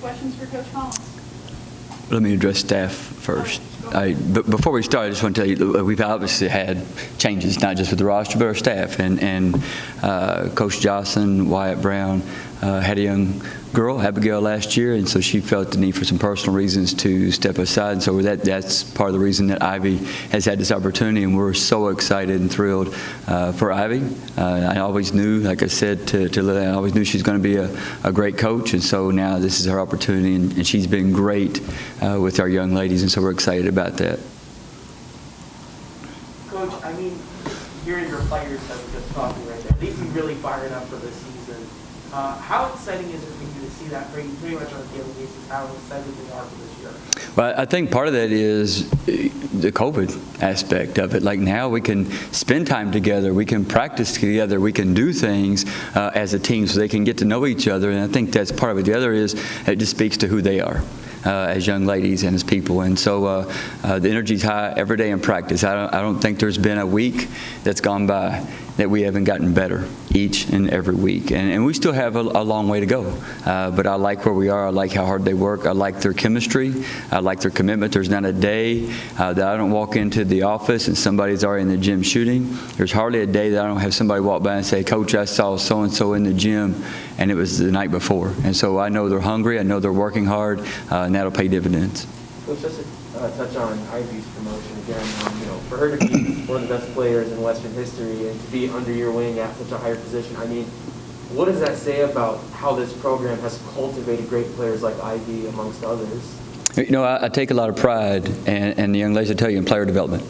questions for Coach Collins? Let me address staff first. But before we start, I just want to tell you, we've obviously had changes, not just with the roster, but our staff. And Coach Jocelyn, Wyatt Brown, had a young girl, Abigail, last year, and so she felt the need for some personal reasons to step aside. And so that's part of the reason that Ivy has had this opportunity, and we're so excited and thrilled for Ivy. I always knew, like I said to Lily, I always knew she was going to be a great coach, and so now this is her opportunity, and she's been great with our young ladies, and so we're excited about that. Coach, I mean, hearing your players that were just talking right there, they seem really fired up for this season. How exciting is it for you to see that pretty much on a daily basis, how excited they are for this year? Well, I think part of that is the COVID aspect of it. Like now we can spend time together, we can practice together, we can do things as a team so they can get to know each other, and I think that's part of it. The other is it just speaks to who they are. As young ladies and as people, and so the energy's high every day in practice. I don't think there's been a week that's gone by that we haven't gotten better each and every week, and we still have a long way to go. But I like where we are. I like how hard they work. I like their chemistry. I like their commitment. There's not a day that I don't walk into the office and somebody's already in the gym shooting. There's hardly a day that I don't have somebody walk by and say, "Coach, I saw so and so in the gym, and it was the night before." And so I know they're hungry. I know they're working hard. And that'll pay dividends. Let's just touch on Ivy's promotion again. For her to be one of the best players in Western history and to be under your wing at such a higher position, I mean, what does that say about how this program has cultivated great players like Ivy amongst others? I take a lot of pride, and the young ladies will tell you, in player development.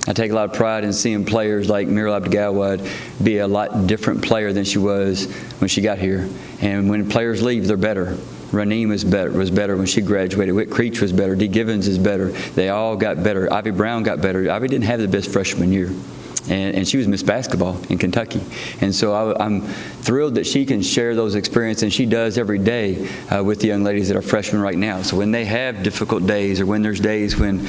I take a lot of pride in seeing players like Muriel Abdelgawad be a lot different player than she was when she got here. And when players leave, they're better. Raneem was better when she graduated. Whit Creech was better. Dee Givens is better. They all got better. Ivy Brown got better. Ivy didn't have the best freshman year. And she was Miss Basketball in Kentucky. And so I'm thrilled that she can share those experiences, and she does every day with the young ladies that are freshmen right now. So when they have difficult days, or when there's days when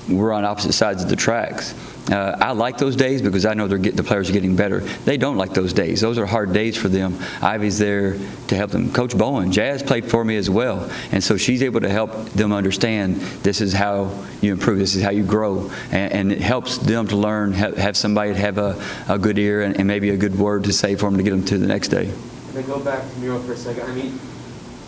we're on opposite sides of the tracks, I like those days because I know the players are getting better. They don't like those days. Those are hard days for them. Ivy's there to help them. Coach Bowen, Jazz played for me as well. And so she's able to help them understand this is how you improve, this is how you grow. And it helps them to learn, have somebody have a good ear and maybe a good word to say for them to get them to the next day. And then go back to Muriel for a second. I mean,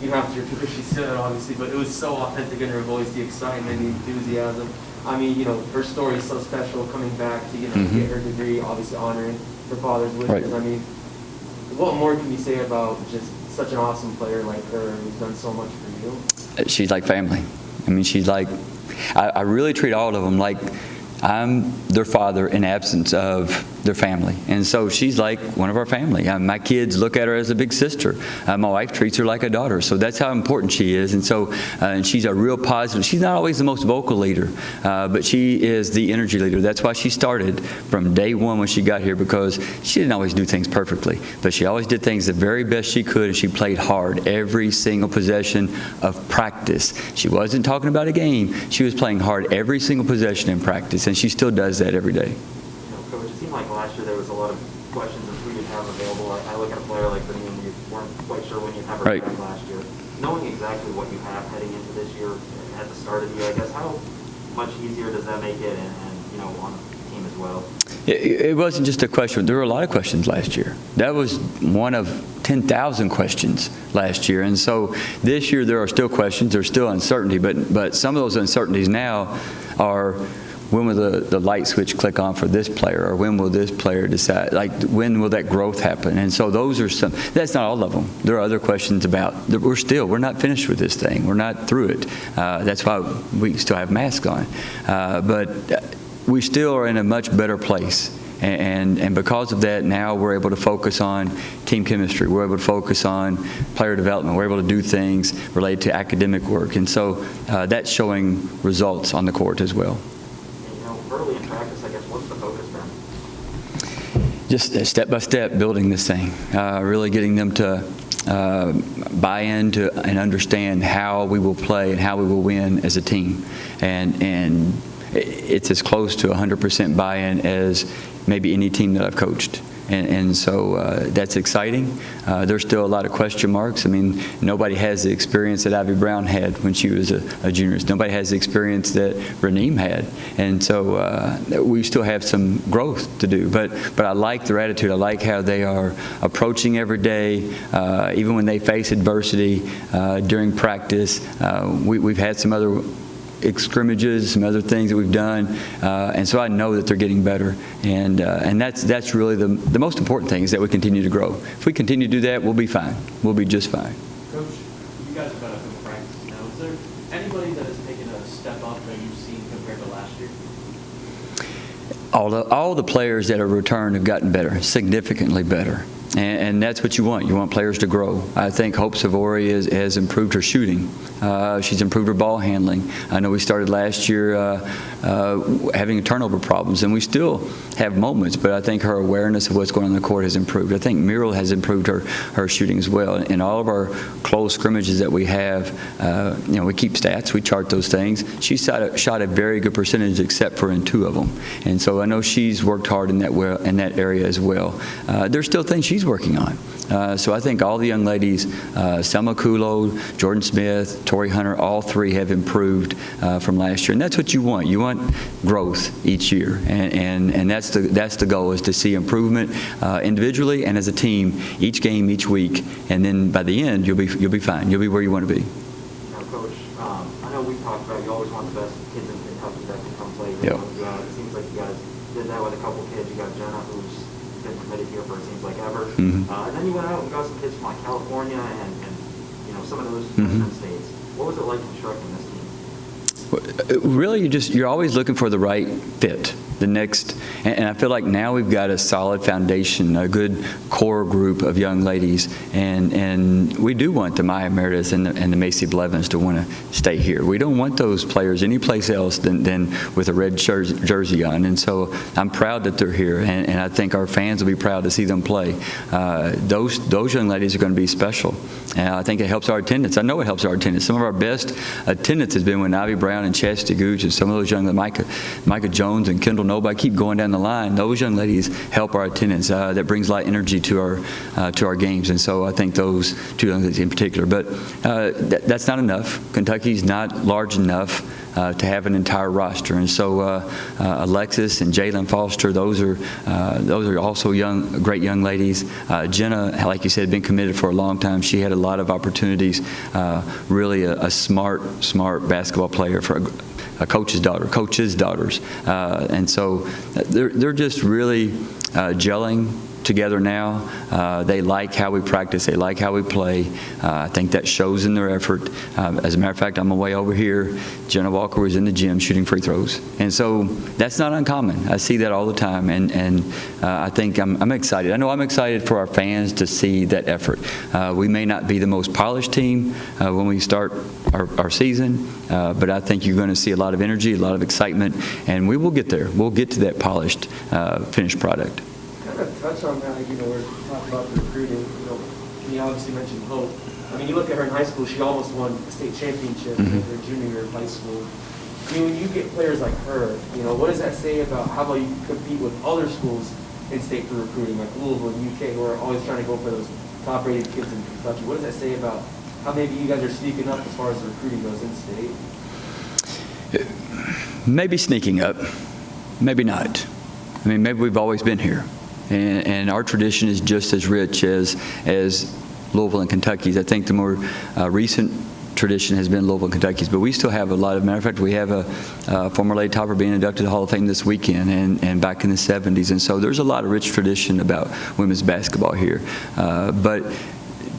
you don't have to because she said it obviously, but it was so authentic in her voice, the excitement, the enthusiasm. I mean, her story is so special coming back to, get her degree, obviously honoring her father's wishes. Right. I mean, what more can you say about just such an awesome player like her who's done so much for you? She's like family. I mean, she's like, I really treat all of them like I'm their father in absence of their family. And so she's like one of our family. My kids look at her as a big sister. My wife treats her like a daughter. So that's how important she is. And so and she's a real positive. She's not always the most vocal leader, but she is the energy leader. That's why she started from day one when she got here, because she didn't always do things perfectly, but she always did things the very best she could, and she played hard every single possession of practice. She wasn't talking about a game. She was playing hard every single possession in practice, and she still does that every day. Coach, it seemed like last year there was a lot of questions of who you'd have available. I look at a player like Raneem, you weren't quite sure when you'd have her back last year. Knowing exactly what you have heading into this year at the start of the year, I guess, how much easier does that make it, and on the team as well? It wasn't just a question. There were a lot of questions last year. That was one of 10,000 questions last year. And so this year there are still questions. There's still uncertainty. But some of those uncertainties now are, when will the light switch click on for this player, or when will this player decide, like when will that growth happen? And so those are some, that's not all of them. There are other questions about, we're not finished with this thing. We're not through it. That's why we still have masks on. But we still are in a much better place. And because of that, now we're able to focus on team chemistry. We're able to focus on player development. We're able to do things related to academic work. And so that's showing results on the court as well. Early in practice, I guess, what's the focus then? Just step by step building this thing, really getting them to buy into and understand how we will play and how we will win as a team. And it's as close to 100% buy-in as maybe any team that I've coached. And so that's exciting. There's still a lot of question marks. I mean, nobody has the experience that Ivy Brown had when she was a junior. Nobody has the experience that Raneem had. And so we still have some growth to do. But I like their attitude. I like how they are approaching every day, even when they face adversity during practice. We've had some other scrimmages, some other things that we've done, and so I know that they're getting better, and that's really the most important thing, is that we continue to grow. If we continue to do that, we'll be fine. We'll be just fine. Coach, you guys have been up in practice now. Is there anybody that has taken a step up that you've seen compared to last year? All the players that have returned have gotten better, significantly better. And that's what you want. You want players to grow. I think Hope Savory has improved her shooting. She's improved her ball handling. I know we started last year having turnover problems, and we still have moments, but I think her awareness of what's going on in the court has improved. I think Muriel has improved her shooting as well. In all of our close scrimmages that we have, we keep stats, we chart those things. She shot a very good percentage except for in 2 of them. And so I know she's worked hard in that area as well. There's still things she's working on. So I think all the young ladies, Selma Kulo, Jordan Smith, Tori Hunter, all 3 have improved from last year. And that's what you want. You want growth each year. And that's the goal, is to see improvement individually and as a team, each game, each week. And then by the end, you'll be fine. You'll be where you want to be. Coach, I know we've talked about you always want the best kids in Kentucky that can come play here. Yep. It seems like you guys did that with a couple kids. You got Jenna, who's been committed here for it seems like ever. Mm-hmm. And then you went out and got some kids from like California and some of those Mm-hmm. Western states. What was it like constructing this team? Really, you're always looking for the right fit. The next, and I feel like now we've got a solid foundation, a good core group of young ladies, and we do want the Maya Meredith and the Macy Blevins to want to stay here. We don't want those players anyplace else than with a red jersey on, and so I'm proud that they're here, and I think our fans will be proud to see them play. Those young ladies are going to be special, and I think it helps our attendance. I know it helps our attendance. Some of our best attendance has been when Ivy Brown and Chastity Gooch and some of those young Micah Jones and Kendall Noble, I keep going down the line. Those young ladies help our attendance. That brings a lot of energy to our games, and so I think those 2 young ladies in particular. But that's not enough. Kentucky's not large enough to have an entire roster, and so Alexis and Jalen Foster, those are also great young ladies. Jenna, like you said, had been committed for a long time. She had a lot of opportunities. Really a smart basketball player for a coach's daughters, and so they're just really gelling together now. They like how we practice. They like how we play. I think that shows in their effort. As a matter of fact, on my way over here, Jenna Walker was in the gym shooting free throws. And so that's not uncommon. I see that all the time. And I think I'm excited. I know I'm excited for our fans to see that effort. We may not be the most polished team when we start our season, but I think you're going to see a lot of energy, a lot of excitement, and we will get there. We'll get to that polished, finished product. Kind of touch on that, we're talking about the recruiting, you obviously mentioned Hope. I mean, you look at her in high school, she almost won a state championship in her junior year of high school. I mean, when you get players like her, what does that say about how about you compete with other schools in state for recruiting, like Louisville and UK, who are always trying to go for those top-rated kids in Kentucky? What does that say about how maybe you guys are sneaking up as far as the recruiting goes in state? Maybe sneaking up, maybe not. I mean, maybe we've always been here. And our tradition is just as rich as Louisville and Kentucky's. I think the more recent tradition has been Louisville and Kentucky's, but we still have a lot of, matter of fact, we have a former lady topper being inducted to the Hall of Fame this weekend and back in the 70s. And so there's a lot of rich tradition about women's basketball here. But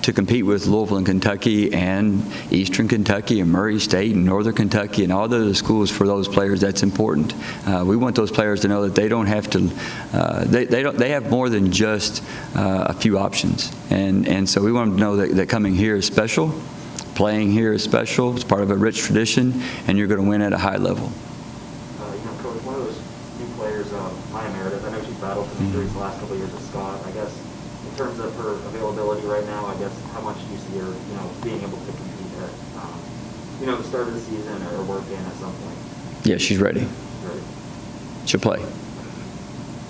to compete with Louisville and Kentucky and Eastern Kentucky and Murray State and Northern Kentucky and all the other schools, for those players, that's important. We want those players to know that they don't have to, they have more than just a few options. And so we want them to know that coming here is special, playing here is special, it's part of a rich tradition, and you're going to win at a high level. Coach, one of those new players, Maya Meredith, I know she's battled some injuries the last couple of years with Scott. I guess in terms of her availability right now, I guess how much do you see her, being able to compete at, the start of the season or work in at some point? Yeah, she's ready. Ready. She'll play.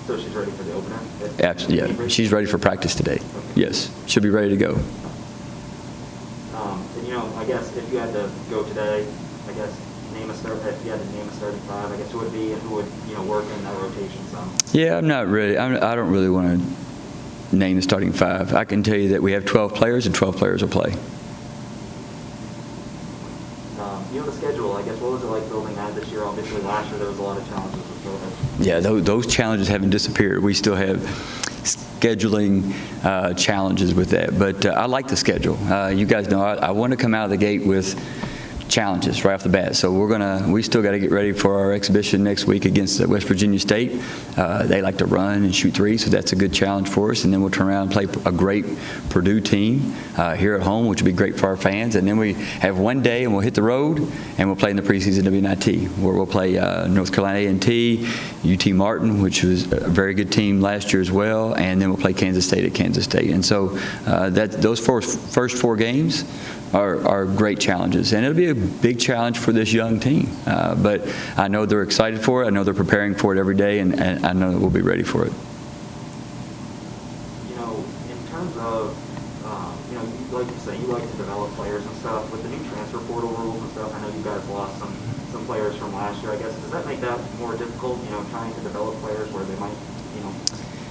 So she's ready for the opener? Absolutely, yeah. She's ready for practice today. Yes, she'll be ready to go. And, you know, I guess if you had to go today, I guess, if you had to name a starting five, I guess who would be and who would, you know, work in that rotation some? Yeah, I don't really want to name the starting five. I can tell you that we have 12 players and 12 players will play. You know, the schedule, I guess, what was it like building that this year? Obviously, last year there was a lot of challenges with COVID. Yeah, those challenges haven't disappeared. We still have scheduling challenges with that, but I like the schedule. You guys know I want to come out of the gate with challenges right off the bat. So we still got to get ready for our exhibition next week against West Virginia State. They like to run and shoot threes, so that's a good challenge for us. And then we'll turn around and play a great Purdue team here at home, which will be great for our fans. And then we have one day and we'll hit the road and we'll play in the preseason WNIT, where we'll play North Carolina A&T, UT Martin, which was a very good team last year as well, and then we'll play Kansas State at Kansas State. And so those first four games are great challenges, and it'll be a big challenge for this young team. But I know they're excited for it. I know they're preparing for it every day, and I know that we'll be ready for it. You know, in terms of, you know, like you say, you like to develop players and stuff. With the new transfer portal rules and stuff, I know you guys lost some players from last year. I guess, does that make that more difficult, you know, trying to develop players where they might, you know,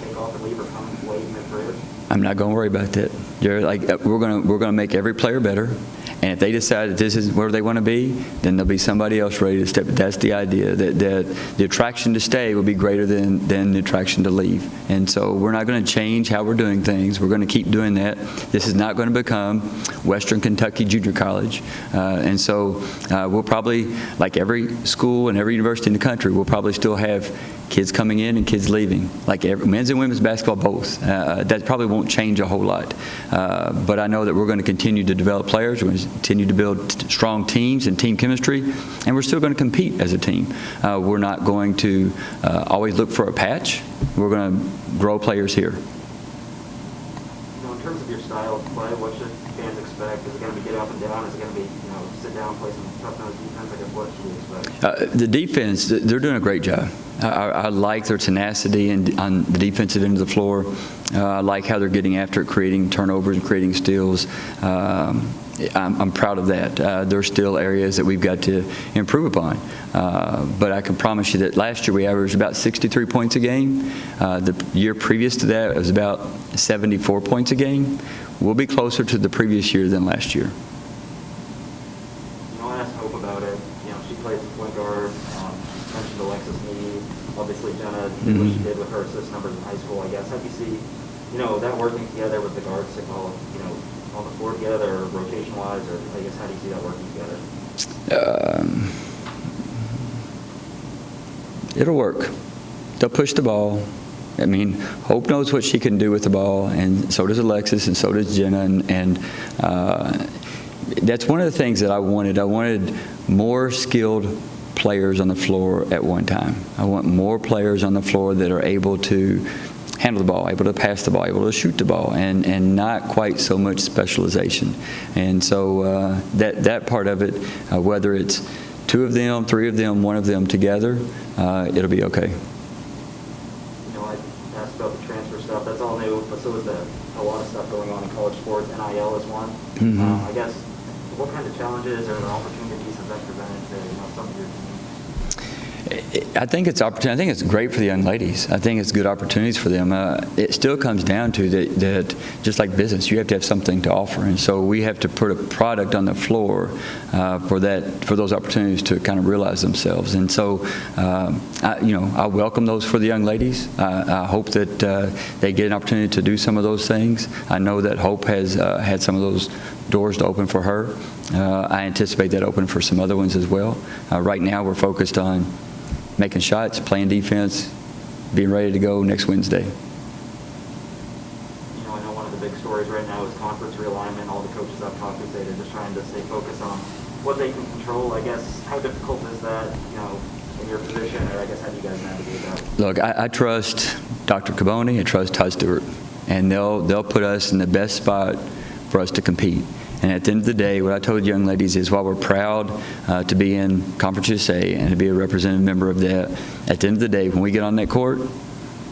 take off and leave or come late in their career? I'm not going to worry about that. We're going to make every player better, and if they decide that this is where they want to be, then there'll be somebody else ready to step. That's the idea, that the attraction to stay will be greater than the attraction to leave. And so we're not going to change how we're doing things. We're going to keep doing that. This is not going to become Western Kentucky Junior College. And so we'll probably, like every school and every university in the country, we'll probably still have kids coming in and kids leaving, like men's and women's basketball both. That probably won't change a whole lot. But I know that we're going to continue to develop players. We're going to continue to build strong teams and team chemistry, and we're still going to compete as a team. We're not going to always look for a patch. We're going to grow players here. You know, in terms of your style of play, what should fans expect? Is it going to be get up and down? Is it going to be, you know, sit down, play some tough-nosed defense? I guess what should we expect? The defense, they're doing a great job. I like their tenacity on the defensive end of the floor. I like how they're getting after it, creating turnovers and creating steals. I'm proud of that. There are still areas that we've got to improve upon. But I can promise you that last year we averaged about 63 points a game. The year previous to that, it was about 74 points a game. We'll be closer to the previous year than last year. You know, I asked Hope about it. You know, she played some point guard. She mentioned Alexis Meade. Obviously, Jenna did what she did with her assist numbers in high school, I guess. How do you see, you know, that working together with the guards to call, you know, on the floor together, or rotation-wise, or I guess how do you see that working together? It'll work. They'll push the ball. I mean, Hope knows what she can do with the ball, and so does Alexis, and so does Jenna, and that's one of the things that I wanted. I wanted more skilled players on the floor at one time. I want more players on the floor that are able to handle the ball, able to pass the ball, able to shoot the ball, and not quite so much specialization. And so that part of it, whether it's two of them, three of them, one of them together, it'll be okay. You know, I asked about the transfer stuff. That's all new, but so is a lot of stuff going on in college sports. NIL is one. I guess, what kind of challenges or opportunities has that presented to, you know, some of your teams? I think it's opportunity. I think it's great for the young ladies. I think it's good opportunities for them. It still comes down to that just like business, you have to have something to offer, and so we have to put a product on the floor for those opportunities to kind of realize themselves. And so, I welcome those for the young ladies. I hope that they get an opportunity to do some of those things. I know that Hope has had some of those doors to open for her. I anticipate that open for some other ones as well. Right now, we're focused on making shots, playing defense, being ready to go next Wednesday. You know, I know one of the big stories right now is conference realignment. All the coaches I've talked to say they're just trying to stay focused on what they can control. I guess, how difficult is that, you know, in your position, or I guess how do you guys navigate that? Look, I trust Dr. Caboni, I trust Todd Stewart, and they'll put us in the best spot for us to compete. And at the end of the day, what I told young ladies is, while we're proud to be in Conference USA and to be a representative member of that, at the end of the day, when we get on that court,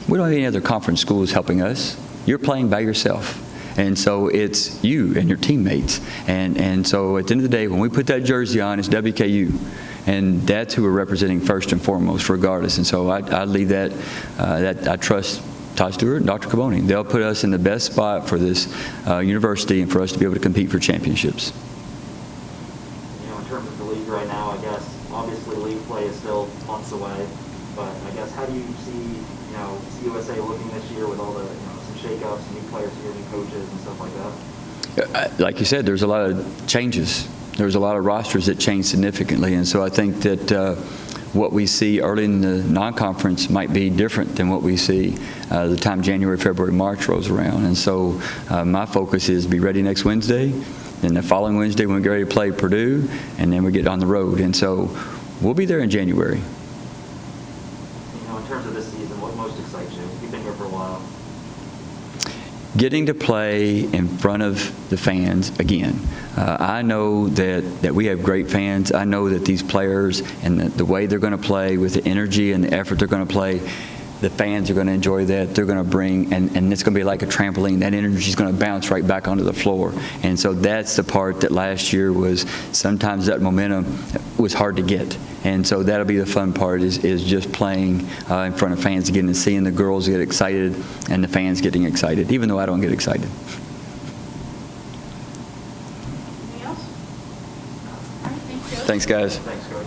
We don't have any other conference schools helping us. You're playing by yourself. And so it's you and your teammates. And so at the end of the day, when we put that jersey on, it's WKU. And that's who we're representing first and foremost, regardless. And so I leave that, I trust Todd Stewart and Dr. Caboni. They'll put us in the best spot for this university and for us to be able to compete for championships. You know, in terms of the league right now, I guess, obviously league play is still months away, but I guess how do you see, you know, USA looking this year with all the, you know, some shakeups, new players here, new coaches and stuff like that? Like you said, there's a lot of changes. There's a lot of rosters that change significantly, and so I think that what we see early in the non-conference might be different than what we see the time January, February, March rolls around. And so my focus is be ready next Wednesday, then the following Wednesday when we get ready to play Purdue, and then we get on the road. And so we'll be there in January. You know, in terms of this season, what most excites you? You've been here for a while. Getting to play in front of the fans again. I know that we have great fans. I know that these players and the way they're going to play, with the energy and the effort they're going to play, the fans are going to enjoy that. They're going to bring, and it's going to be like a trampoline. That energy is going to bounce right back onto the floor. And so that's the part that last year was, sometimes that momentum was hard to get. And so that'll be the fun part, is just playing in front of fans again and seeing the girls get excited and the fans getting excited, even though I don't get excited. Anything else? All right, thanks, Joe. Thanks, guys. Thanks, Coach.